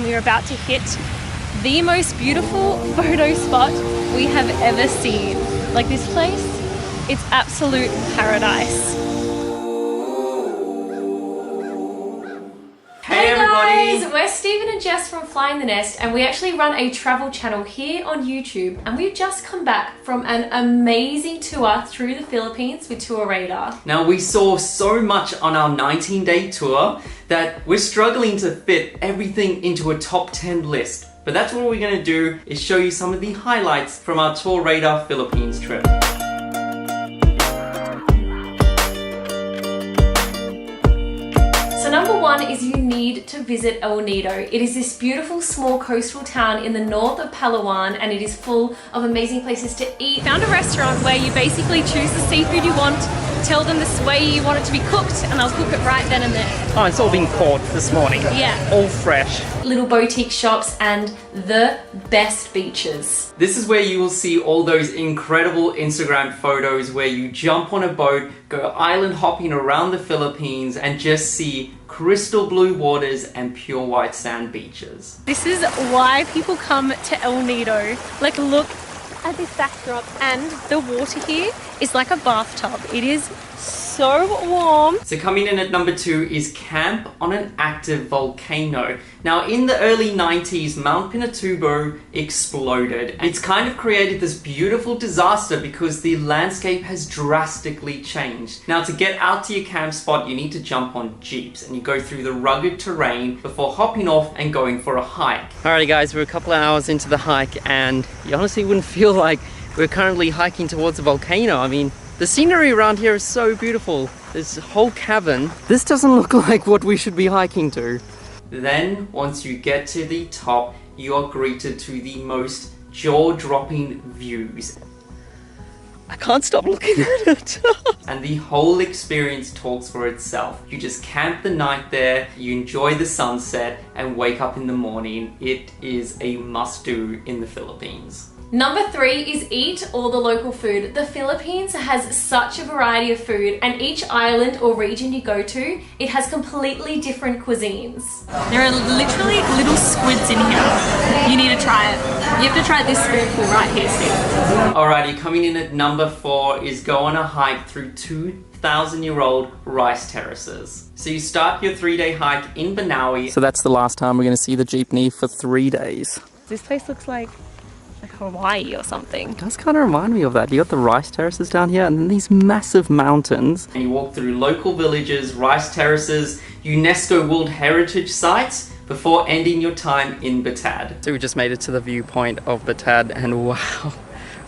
and we are about to hit the most beautiful photo spot we have ever seen. Like this place, it's absolute paradise. Hey guys, we're Stephen and Jess from Flying the Nest, and we actually run a travel channel here on YouTube, and we've just come back from an amazing tour through the Philippines with TourRadar. Now, we saw so much on our 19-day tour that we're struggling to fit everything into a top 10 list. But that's what we're going to do, is show you some of the highlights from our TourRadar Philippines trip. Number one is you need to visit El Nido. It is this beautiful small coastal town in the north of Palawan, and it is full of amazing places to eat. Found a restaurant where you basically choose the seafood you want, tell them the way you want it to be cooked, and they'll cook it right then and there. Oh, it's all been caught this morning. Yeah. All fresh. Little boutique shops and the best beaches. This is where you will see all those incredible Instagram photos where you jump on a boat, go island hopping around the Philippines, and just see crystal blue waters and pure white sand beaches. This is why people come to El Nido. Like, look at this backdrop, and the water here is like a bathtub. It is so warm. So coming in at number 2 is camp on an active volcano. Now, in the early 90s, Mount Pinatubo exploded. It's kind of created this beautiful disaster because the landscape has drastically changed. Now, to get out to your camp spot, you need to jump on jeeps and you go through the rugged terrain before hopping off and going for a hike. Alrighty guys, we're a couple of hours into the hike and you honestly wouldn't feel like we're currently hiking towards a volcano. I mean, the scenery around here is so beautiful. This whole cavern. This doesn't look like what we should be hiking to. Then, once you get to the top, you are greeted to the most jaw-dropping views. I can't stop looking at it. And the whole experience talks for itself. You just camp the night there, you enjoy the sunset, and wake up in the morning. It is a must-do in the Philippines. Number 3 is eat all the local food. The Philippines has such a variety of food, and each island or region you go to, it has completely different cuisines. There are literally little squids in here. You need to try it. You have to try this spoonful right here, Steve. Alrighty, coming in at number 4 is go on a hike through 2,000-year-old rice terraces. So you start your 3-day hike in Banawi. So that's the last time we're going to see the jeepney for 3 days. This place looks like Hawaii or something. It does kind of remind me of that. You got the rice terraces down here and then these massive mountains. And you walk through local villages, rice terraces, UNESCO World Heritage Sites before ending your time in Batad. So we just made it to the viewpoint of Batad and wow,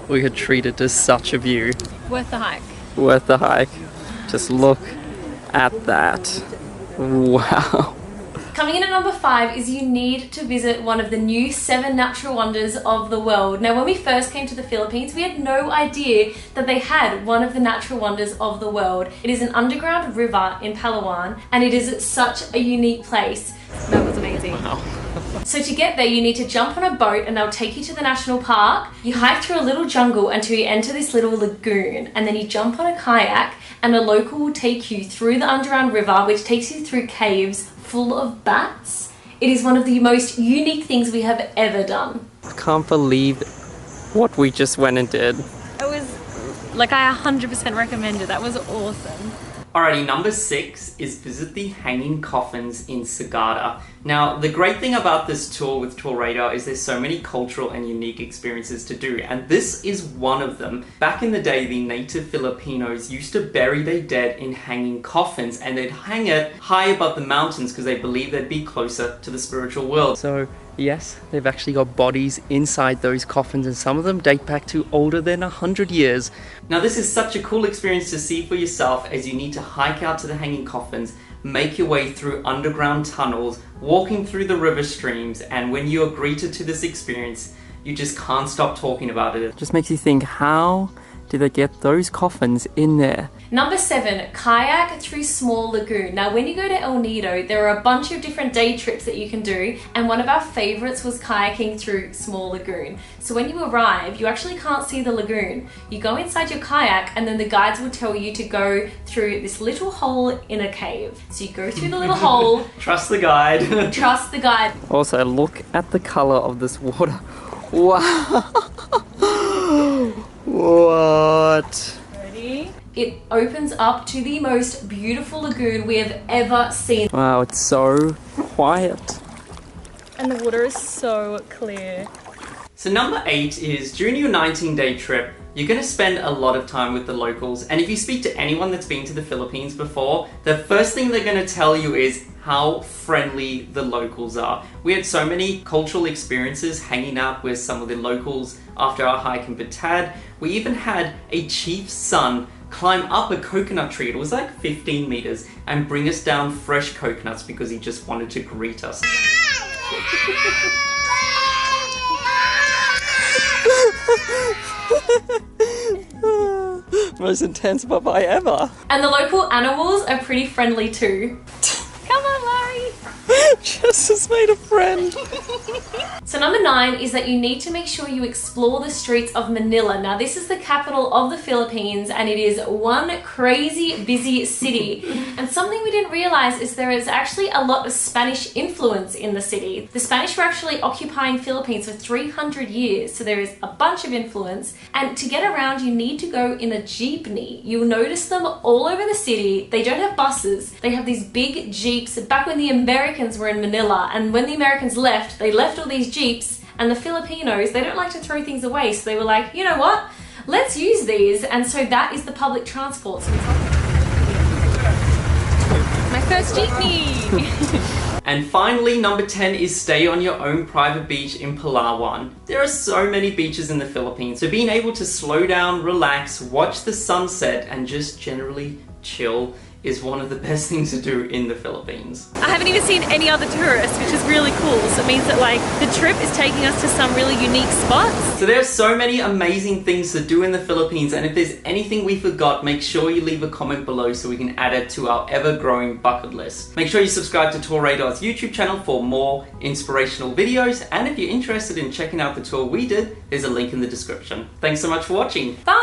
we are treated to such a view. Worth the hike. Worth the hike. Just look at that. Wow. Coming in at number 5 is you need to visit one of the new 7 natural wonders of the world. Now, when we first came to the Philippines, we had no idea that they had one of the natural wonders of the world. It is an underground river in Palawan, and it is such a unique place. That was amazing. Wow. So to get there, you need to jump on a boat and they'll take you to the national park. You hike through a little jungle until you enter this little lagoon, and then you jump on a kayak and a local will take you through the underground river, which takes you through caves full of bats. It is one of the most unique things we have ever done. I can't believe what we just went and did. It was, like, I 100% recommend it. That was awesome. Alrighty, number 6 is visit the hanging coffins in Sagada. Now, the great thing about this tour with TourRadar is there's so many cultural and unique experiences to do, and this is one of them. Back in the day, the native Filipinos used to bury their dead in hanging coffins, and they'd hang it high above the mountains because they believed they'd be closer to the spiritual world. So yes, they've actually got bodies inside those coffins, and some of them date back to older than 100 years. Now, this is such a cool experience to see for yourself, as you need to hike out to the hanging coffins, make your way through underground tunnels, walking through the river streams, and when you are greeted to this experience, you just can't stop talking about it. It just makes you think, how did they get those coffins in there? Number 7, kayak through small lagoon. Now when you go to El Nido, there are a bunch of different day trips that you can do, and one of our favorites was kayaking through small lagoon. So when you arrive, you actually can't see the lagoon. You go inside your kayak and then the guides will tell you to go through this little hole in a cave. So you go through the little hole. Trust the guide. Trust the guide. Also, look at the color of this water. Wow. What? Ready? It opens up to the most beautiful lagoon we have ever seen. Wow, it's so quiet. And the water is so clear. So number 8 is during your 19-day trip, you're going to spend a lot of time with the locals, and if you speak to anyone that's been to the Philippines before, the first thing they're going to tell you is how friendly the locals are. We had so many cultural experiences hanging out with some of the locals after our hike in Batad. We even had a chief's son climb up a coconut tree, it was like 15 meters, and bring us down fresh coconuts because he just wanted to greet us. Most intense bye-bye ever. And the local animals are pretty friendly too. Come on, Larry. Jess has made a friend. So number 9 is that you need to make sure you explore the streets of Manila. Now this is the capital of the Philippines and it is one crazy busy city. And something we didn't realize is there is actually a lot of Spanish influence in the city. The Spanish were actually occupying Philippines for 300 years, so there is a bunch of influence. And to get around you need to go in a jeepney. You'll notice them all over the city. They don't have buses. They have these big jeeps. Back when the Americans were in Manila, and when the Americans left, they left all these jeeps, and the Filipinos, they don't like to throw things away, so they were like, you know what, let's use these, and so that is the public transport. So my first jeepney! And finally, number 10 is stay on your own private beach in Palawan. There are so many beaches in the Philippines, so being able to slow down, relax, watch the sunset, and just generally chill is one of the best things to do in the Philippines. I haven't even seen any other tourists, which is really cool. So it means that like the trip is taking us to some really unique spots. So there are so many amazing things to do in the Philippines, and if there's anything we forgot, make sure you leave a comment below so we can add it to our ever-growing bucket list. Make sure you subscribe to TourRadar's YouTube channel for more inspirational videos, and if you're interested in checking out the tour we did, there's a link in the description. Thanks so much for watching. Bye!